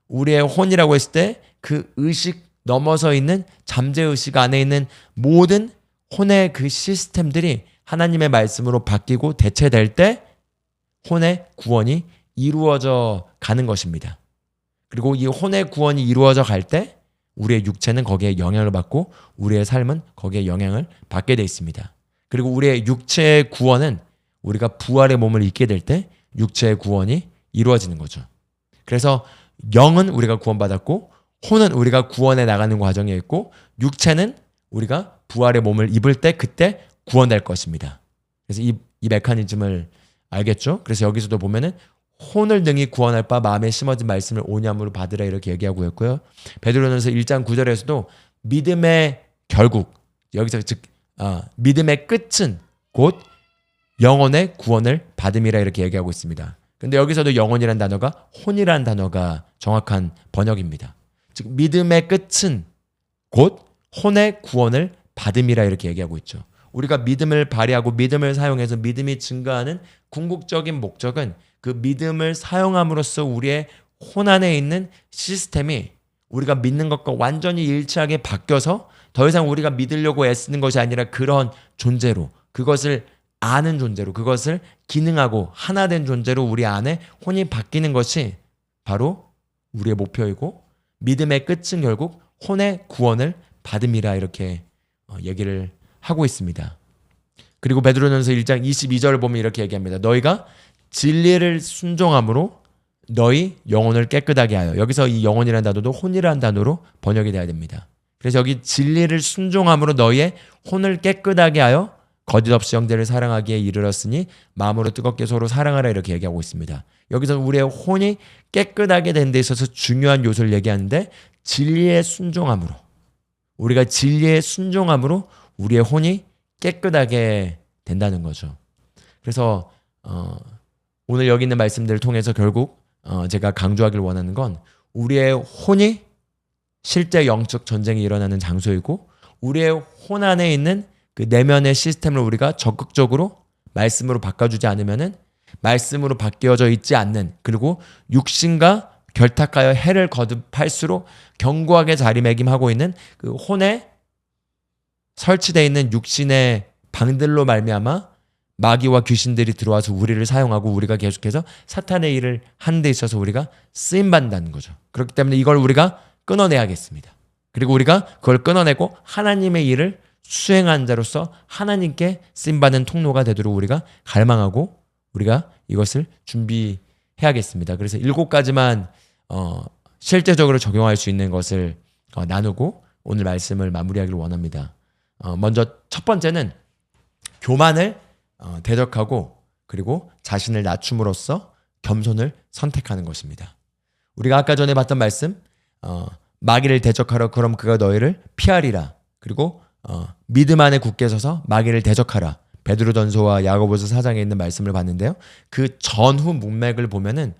혼이라고 했을 때 그 의식 넘어서 있는 잠재의식 안에 있는 모든 혼의 그 시스템들이 하나님의 말씀으로 바뀌고 대체될 때 혼의 구원이 이루어져 가는 것입니다. 그리고 이 혼의 구원이 이루어져 갈 때 우리의 육체는 거기에 영향을 받고 우리의 삶은 거기에 영향을 받게 돼 있습니다. 그리고 우리의 육체의 구원은 우리가 부활의 몸을 입게 될 때 육체의 구원이 이루어지는 거죠. 그래서 영은 우리가 구원받았고 혼은 우리가 구원해 나가는 과정에 있고 육체는 우리가 부활의 몸을 입을 때 그때 구원될 것입니다. 그래서 이 메커니즘을 알겠죠? 그래서 여기서도 보면은 혼을 능히 구원할 바 마음에 심어진 말씀을 온유함으로 받으라, 이렇게 얘기하고 있고요. 베드로전서 1장 9절에서도 믿음의 결국, 여기서 믿음의 끝은 곧 영혼의 구원을 받음이라, 이렇게 얘기하고 있습니다. 근데 여기서도 영혼이란 단어가 혼이란 단어가 정확한 번역입니다. 즉 믿음의 끝은 곧 혼의 구원을 받음이라, 이렇게 얘기하고 있죠. 우리가 믿음을 발휘하고 믿음을 사용해서 믿음이 증가하는 궁극적인 목적은 그 믿음을 사용함으로써 우리의 혼 안에 있는 시스템이 우리가 믿는 것과 완전히 일치하게 바뀌어서 더 이상 우리가 믿으려고 애쓰는 것이 아니라 그런 존재로, 그것을 아는 존재로, 그것을 기능하고 하나 된 존재로 우리 안에 혼이 바뀌는 것이 바로 우리의 목표이고, 믿음의 끝은 결국 혼의 구원을 받음이라, 이렇게 얘기를 하고 있습니다. 그리고 베드로전서 1장 22절을 보면 이렇게 얘기합니다. 너희가 진리를 순종함으로 너희 영혼을 깨끗하게 하여, 여기서 이 영혼이라는 단어도 혼이라는 단어로 번역이 돼야 됩니다. 그래서 여기 진리를 순종함으로 너희의 혼을 깨끗하게 하여 거짓없이 형제를 사랑하기에 이르렀으니 마음으로 뜨겁게 서로 사랑하라, 이렇게 얘기하고 있습니다. 여기서 우리의 혼이 깨끗하게 된 데 있어서 중요한 요소를 얘기하는데, 진리의 순종함으로, 우리가 진리의 순종함으로 우리의 혼이 깨끗하게 된다는 거죠. 그래서 오늘 여기 있는 말씀들을 통해서 결국 제가 강조하길 원하는 건 우리의 혼이 실제 영적 전쟁이 일어나는 장소이고, 우리의 혼 안에 있는 그 내면의 시스템을 우리가 적극적으로 말씀으로 바꿔주지 않으면은 말씀으로 바뀌어져 있지 않는, 그리고 육신과 결탁하여 해를 거듭할수록 견고하게 자리매김하고 있는 그 혼에 설치되어 있는 육신의 방들로 말미암아 마귀와 귀신들이 들어와서 우리를 사용하고 우리가 계속해서 사탄의 일을 하는 데 있어서 우리가 쓰임받는다는 거죠. 그렇기 때문에 이걸 우리가 끊어내야겠습니다. 그리고 우리가 그걸 끊어내고 하나님의 일을 수행한 자로서 하나님께 쓰임받는 통로가 되도록 우리가 갈망하고 우리가 이것을 준비해야겠습니다. 그래서 7가지만 실제적으로 적용할 수 있는 것을 나누고 오늘 말씀을 마무리하기를 원합니다. 먼저 첫 번째는 교만을 대적하고 그리고 자신을 낮춤으로써 겸손을 선택하는 것입니다. 우리가 아까 전에 봤던 말씀, 마귀를 대적하라 그럼 그가 너희를 피하리라. 그리고 믿음 안에 굳게 서서 마귀를 대적하라. 베드로전서와 야고보서 4장에 있는 말씀을 봤는데요. 그 전후 문맥을 보면은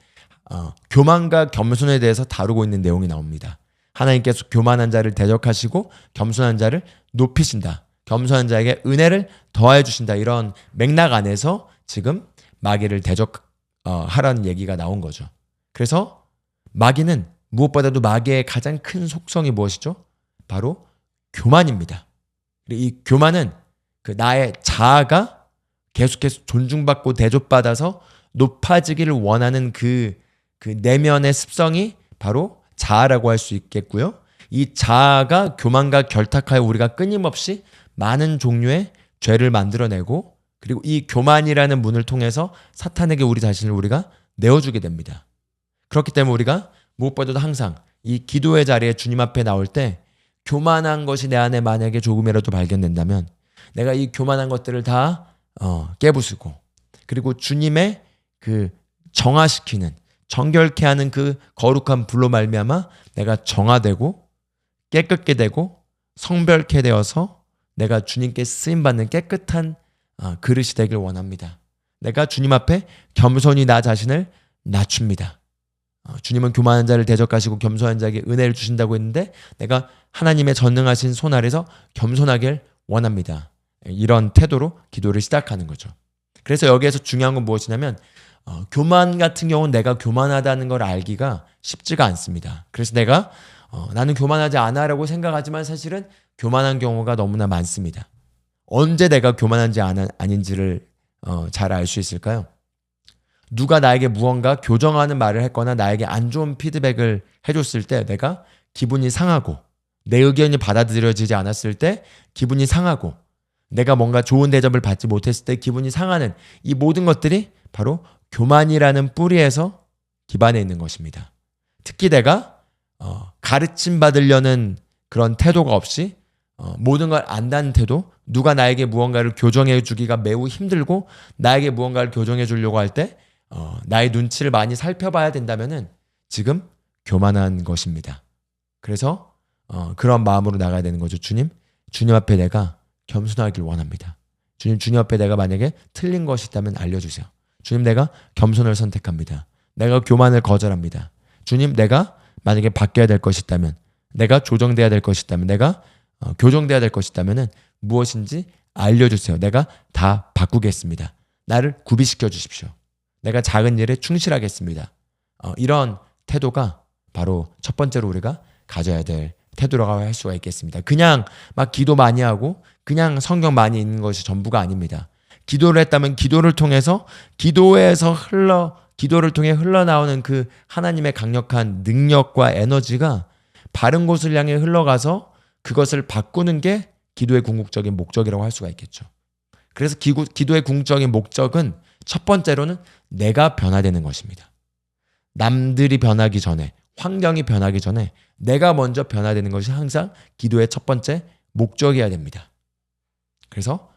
교만과 겸손에 대해서 다루고 있는 내용이 나옵니다. 하나님께서 교만한 자를 대적하시고 겸손한 자를 높이신다. 겸손한 자에게 은혜를 더해 주신다. 이런 맥락 안에서 지금 마귀를 대적하라는 얘기가 나온 거죠. 그래서 마귀는 무엇보다도 마귀의 가장 큰 속성이 무엇이죠? 바로 교만입니다. 이 교만은 그 나의 자아가 계속해서 존중받고 대접받아서 높아지기를 원하는 그 내면의 습성이 바로 자아라고 할 수 있겠고요. 이 자아가 교만과 결탁하여 우리가 끊임없이 많은 종류의 죄를 만들어내고 그리고 이 교만이라는 문을 통해서 사탄에게 우리 자신을 우리가 내어주게 됩니다. 그렇기 때문에 우리가 무엇보다도 항상 이 기도의 자리에 주님 앞에 나올 때 교만한 것이 내 안에 만약에 조금이라도 발견된다면 내가 이 교만한 것들을 다 깨부수고 그리고 주님의 그 정화시키는 정결케 하는 그 거룩한 불로 말미암아 내가 정화되고 깨끗게 되고 성별케 되어서 내가 주님께 쓰임받는 깨끗한 그릇이 되길 원합니다. 내가 주님 앞에 겸손히 나 자신을 낮춥니다. 주님은 교만한 자를 대적하시고 겸손한 자에게 은혜를 주신다고 했는데 내가 하나님의 전능하신 손 아래서 겸손하길 원합니다. 이런 태도로 기도를 시작하는 거죠. 그래서 여기에서 중요한 건 무엇이냐면 교만 같은 경우는 내가 교만하다는 걸 알기가 쉽지가 않습니다. 그래서 내가 나는 교만하지 않아라고 생각하지만 사실은 교만한 경우가 너무나 많습니다. 언제 내가 교만한지 아닌지를 잘 알 수 있을까요? 누가 나에게 무언가 교정하는 말을 했거나 나에게 안 좋은 피드백을 해줬을 때 내가 기분이 상하고 내 의견이 받아들여지지 않았을 때 기분이 상하고 내가 뭔가 좋은 대접을 받지 못했을 때 기분이 상하는 이 모든 것들이 바로 교만이라는 뿌리에서 기반해 있는 것입니다. 특히 내가 가르침 받으려는 그런 태도가 없이 모든 걸 안다는 태도, 누가 나에게 무언가를 교정해 주기가 매우 힘들고 나에게 무언가를 교정해 주려고 할 때 나의 눈치를 많이 살펴봐야 된다면은 지금 교만한 것입니다. 그래서 그런 마음으로 나가야 되는 거죠. 주님 앞에 내가 겸손하길 원합니다. 주님 앞에 내가 만약에 틀린 것이 있다면 알려주세요. 주님 내가 겸손을 선택합니다. 내가 교만을 거절합니다. 주님 내가 만약에 바뀌어야 될 것이 있다면 내가 조정돼야 될 것이 있다면 내가 교정돼야 될 것이 있다면 무엇인지 알려주세요. 내가 다 바꾸겠습니다. 나를 구비시켜 주십시오. 내가 작은 일에 충실하겠습니다. 이런 태도가 바로 첫 번째로 우리가 가져야 될 태도라고 할 수가 있겠습니다. 그냥 막 기도 많이 하고 그냥 성경 많이 읽는 것이 전부가 아닙니다. 기도를 했다면 기도를 통해서 기도를 통해 흘러나오는 그 하나님의 강력한 능력과 에너지가 바른 곳을 향해 흘러가서 그것을 바꾸는 게 기도의 궁극적인 목적이라고 할 수가 있겠죠. 그래서 기도의 궁극적인 목적은 첫 번째로는 내가 변화되는 것입니다. 남들이 변하기 전에, 환경이 변하기 전에 내가 먼저 변화되는 것이 항상 기도의 첫 번째 목적이어야 됩니다. 그래서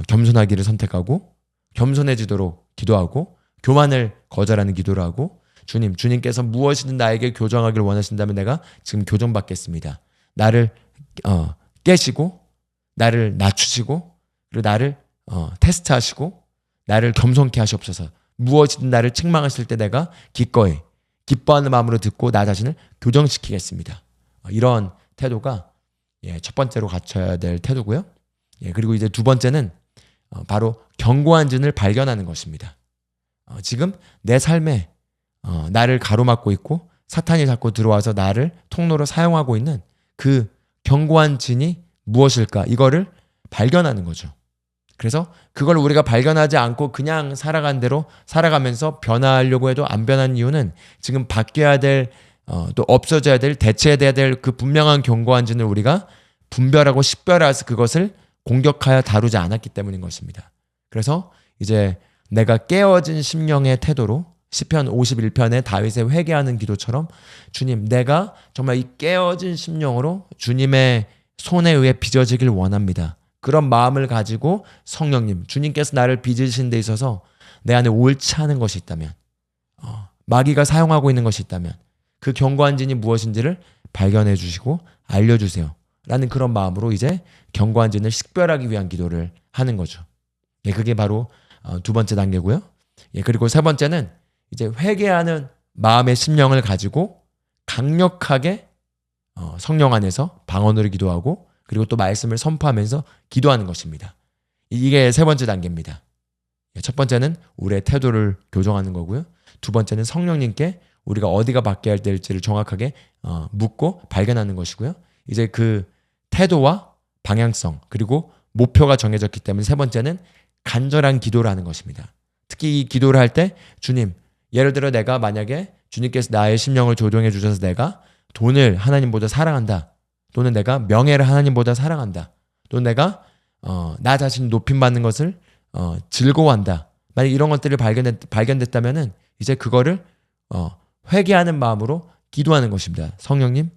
겸손하기를 선택하고 겸손해지도록 기도하고 교만을 거절하는 기도를 하고 주님께서 무엇이든 나에게 교정하기를 원하신다면 내가 지금 교정받겠습니다. 나를 깨시고 나를 낮추시고 그리고 나를 테스트하시고 나를 겸손케 하시옵소서. 무엇이든 나를 책망하실 때 내가 기꺼이 기뻐하는 마음으로 듣고 나 자신을 교정시키겠습니다. 이런 태도가 첫 번째로 갖춰야 될 태도고요. 그리고 이제 두 번째는 바로 견고한 진을 발견하는 것입니다. 지금 내 삶에 나를 가로막고 있고 사탄이 자꾸 들어와서 나를 통로로 사용하고 있는 그 견고한 진이 무엇일까? 이거를 발견하는 거죠. 그래서 그걸 우리가 발견하지 않고 그냥 살아간 대로 살아가면서 변화하려고 해도 안 변하는 이유는 지금 바뀌어야 될 또 없어져야 될 대체해야 될 그 분명한 견고한 진을 우리가 분별하고 식별해서 그것을 공격하여 다루지 않았기 때문인 것입니다. 그래서 이제 내가 깨어진 심령의 태도로 시편 51편의 다윗의 회개하는 기도처럼 주님 내가 정말 이 깨어진 심령으로 주님의 손에 의해 빚어지길 원합니다. 그런 마음을 가지고 성령님, 주님께서 나를 빚으신 데 있어서 내 안에 옳지 않은 것이 있다면, 마귀가 사용하고 있는 것이 있다면 그 견고한 진이 무엇인지를 발견해 주시고 알려주세요 라는 그런 마음으로 이제 견고한 진을 식별하기 위한 기도를 하는 거죠. 예, 그게 바로 두 번째 단계고요. 예, 그리고 세 번째는 이제 회개하는 마음의 심령을 가지고 강력하게 성령 안에서 방언으로 기도하고 그리고 또 말씀을 선포하면서 기도하는 것입니다. 이게 세 번째 단계입니다. 첫 번째는 우리의 태도를 교정하는 거고요. 두 번째는 성령님께 우리가 어디가 바뀌어야 될지를 정확하게 묻고 발견하는 것이고요. 이제 그 태도와 방향성 그리고 목표가 정해졌기 때문에 세 번째는 간절한 기도를 하는 것입니다. 특히 이 기도를 할 때 주님, 예를 들어 내가 만약에 주님께서 나의 심령을 조정해 주셔서 내가 돈을 하나님보다 사랑한다. 또는 내가 명예를 하나님보다 사랑한다. 또는 내가 나 자신이 높임받는 것을 즐거워한다. 만약 이런 것들이 발견됐다면은 이제 그거를 회개하는 마음으로 기도하는 것입니다. 성령님,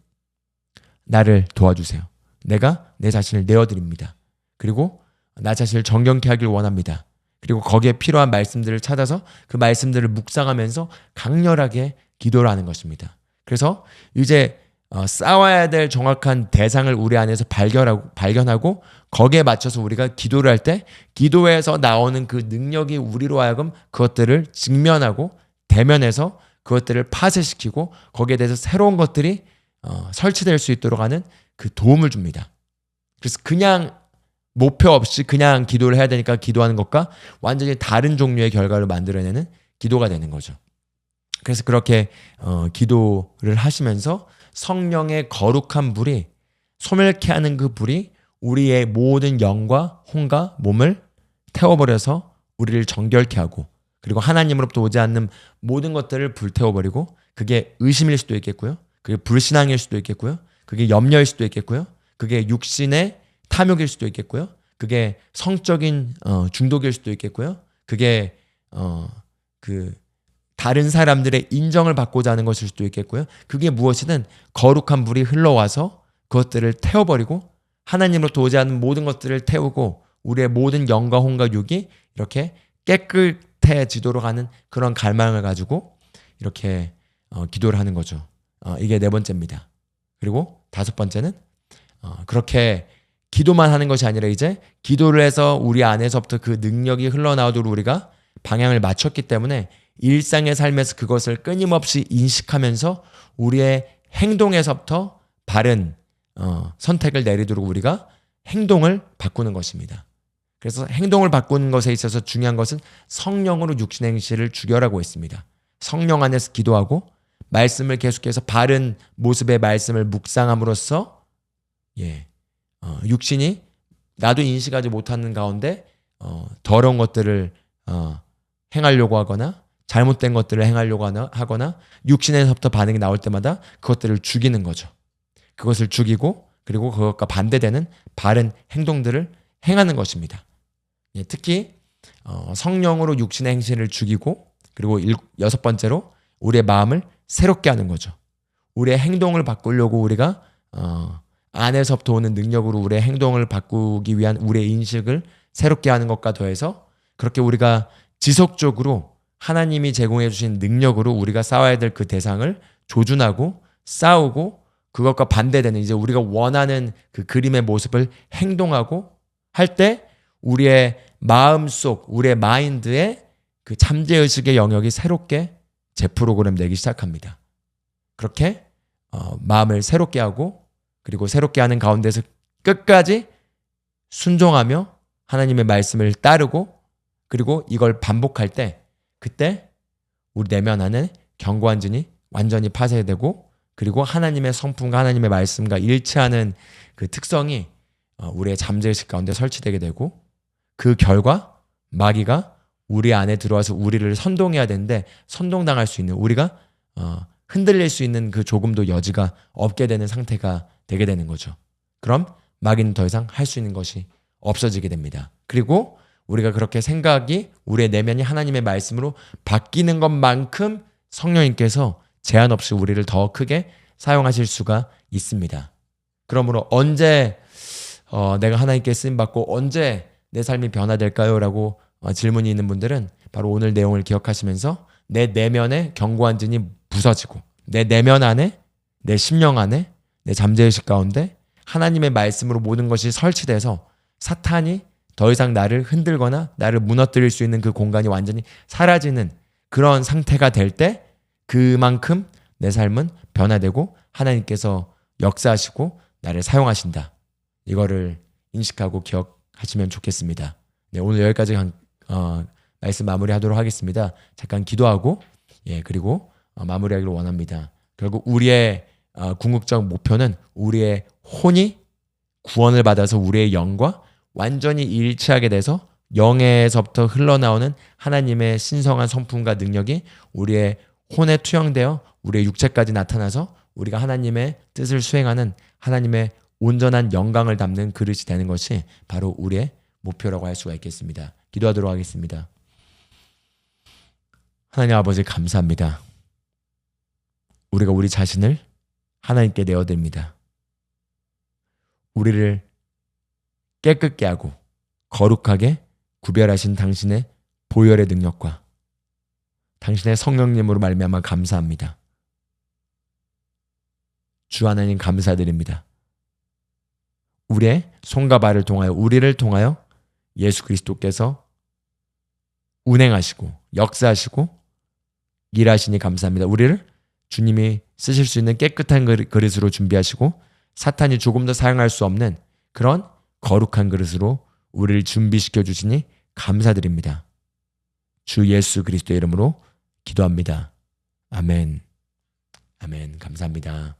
나를 도와주세요. 내가 내 자신을 내어드립니다. 그리고 나 자신을 정결케 하길 원합니다. 그리고 거기에 필요한 말씀들을 찾아서 그 말씀들을 묵상하면서 강렬하게 기도를 하는 것입니다. 그래서 이제 싸워야 될 정확한 대상을 우리 안에서 발견하고 거기에 맞춰서 우리가 기도를 할 때 기도에서 나오는 그 능력이 우리로 하여금 그것들을 직면하고 대면해서 그것들을 파쇄시키고 거기에 대해서 새로운 것들이 설치될 수 있도록 하는 그 도움을 줍니다. 그래서 그냥 목표 없이 그냥 기도를 해야 되니까 기도하는 것과 완전히 다른 종류의 결과를 만들어내는 기도가 되는 거죠. 그래서 그렇게 기도를 하시면서 성령의 거룩한 불이 소멸케 하는 그 불이 우리의 모든 영과 혼과 몸을 태워버려서 우리를 정결케 하고 그리고 하나님으로부터 오지 않는 모든 것들을 불태워버리고 그게 의심일 수도 있겠고요. 그게 불신앙일 수도 있겠고요. 그게 염려일 수도 있겠고요. 그게 육신의 탐욕일 수도 있겠고요. 그게 성적인 중독일 수도 있겠고요. 그게 그 다른 사람들의 인정을 받고자 하는 것일 수도 있겠고요. 그게 무엇이든 거룩한 불이 흘러와서 그것들을 태워버리고 하나님으로부터 오지 않는 모든 것들을 태우고 우리의 모든 영과 혼과 육이 이렇게 깨끗해지도록 하는 그런 갈망을 가지고 이렇게 기도를 하는 거죠. 이게 네 번째입니다. 그리고 다섯 번째는 그렇게 기도만 하는 것이 아니라 이제 기도를 해서 우리 안에서부터 그 능력이 흘러나오도록 우리가 방향을 맞췄기 때문에 일상의 삶에서 그것을 끊임없이 인식하면서 우리의 행동에서부터 바른 선택을 내리도록 우리가 행동을 바꾸는 것입니다. 그래서 행동을 바꾸는 것에 있어서 중요한 것은 성령으로 육신의 행실을 주결하고 있습니다. 성령 안에서 기도하고 말씀을 계속해서 바른 모습의 말씀을 묵상함으로써 육신이 나도 인식하지 못하는 가운데 더러운 것들을 행하려고 하거나 잘못된 것들을 행하려고 하거나 육신에서부터 반응이 나올 때마다 그것들을 죽이는 거죠. 그것을 죽이고 그리고 그것과 반대되는 바른 행동들을 행하는 것입니다. 특히 성령으로 육신의 행실을 죽이고 그리고 여섯 번째로 우리의 마음을 새롭게 하는 거죠. 우리의 행동을 바꾸려고 우리가 안에서부터 오는 능력으로 우리의 행동을 바꾸기 위한 우리의 인식을 새롭게 하는 것과 더해서 그렇게 우리가 지속적으로 하나님이 제공해 주신 능력으로 우리가 싸워야 될 그 대상을 조준하고 싸우고 그것과 반대되는 이제 우리가 원하는 그 그림의 모습을 행동하고 할 때 우리의 마음속, 우리의 마인드에 그 잠재의식의 영역이 새롭게 재프로그램 되기 시작합니다. 그렇게 마음을 새롭게 하고 그리고 새롭게 하는 가운데서 끝까지 순종하며 하나님의 말씀을 따르고 그리고 이걸 반복할 때 그때 우리 내면 안에 견고한 진이 완전히 파쇄되고 그리고 하나님의 성품과 하나님의 말씀과 일치하는 그 특성이 우리의 잠재의식 가운데 설치되게 되고 그 결과 마귀가 우리 안에 들어와서 우리를 선동해야 되는데 선동당할 수 있는 우리가 흔들릴 수 있는 그 조금도 여지가 없게 되는 상태가 되게 되는 거죠. 그럼 마귀는 더 이상 할 수 있는 것이 없어지게 됩니다. 그리고 우리가 그렇게 생각이 우리의 내면이 하나님의 말씀으로 바뀌는 것만큼 성령님께서 제한 없이 우리를 더 크게 사용하실 수가 있습니다. 그러므로 언제 내가 하나님께 쓰임받고 언제 내 삶이 변화될까요? 라고 질문이 있는 분들은 바로 오늘 내용을 기억하시면서 내 내면의 견고한 진이 부서지고 내 내면 안에, 내 심령 안에, 내 잠재의식 가운데 하나님의 말씀으로 모든 것이 설치돼서 사탄이 더 이상 나를 흔들거나 나를 무너뜨릴 수 있는 그 공간이 완전히 사라지는 그런 상태가 될 때 그만큼 내 삶은 변화되고 하나님께서 역사하시고 나를 사용하신다. 이거를 인식하고 기억하시면 좋겠습니다. 네, 오늘 여기까지 말씀 마무리하도록 하겠습니다. 잠깐 기도하고 그리고 마무리하기를 원합니다. 결국 우리의 궁극적 목표는 우리의 혼이 구원을 받아서 우리의 영과 완전히 일치하게 돼서 영에서부터 흘러나오는 하나님의 신성한 성품과 능력이 우리의 혼에 투영되어 우리의 육체까지 나타나서 우리가 하나님의 뜻을 수행하는 하나님의 온전한 영광을 담는 그릇이 되는 것이 바로 우리의 목표라고 할 수가 있겠습니다. 기도하도록 하겠습니다. 하나님 아버지 감사합니다. 우리가 우리 자신을 하나님께 내어드립니다. 우리를 깨끗게 하고 거룩하게 구별하신 당신의 보혈의 능력과 당신의 성령님으로 말미암아 감사합니다. 주 하나님 감사드립니다. 우리의 손과 발을 통하여 우리를 통하여 예수 그리스도께서 운행하시고 역사하시고 일하시니 감사합니다. 우리를 주님이 쓰실 수 있는 깨끗한 그릇으로 준비하시고 사탄이 조금 더 사용할 수 없는 그런 거룩한 그릇으로 우리를 준비시켜 주시니 감사드립니다. 주 예수 그리스도의 이름으로 기도합니다. 아멘. 아멘. 감사합니다.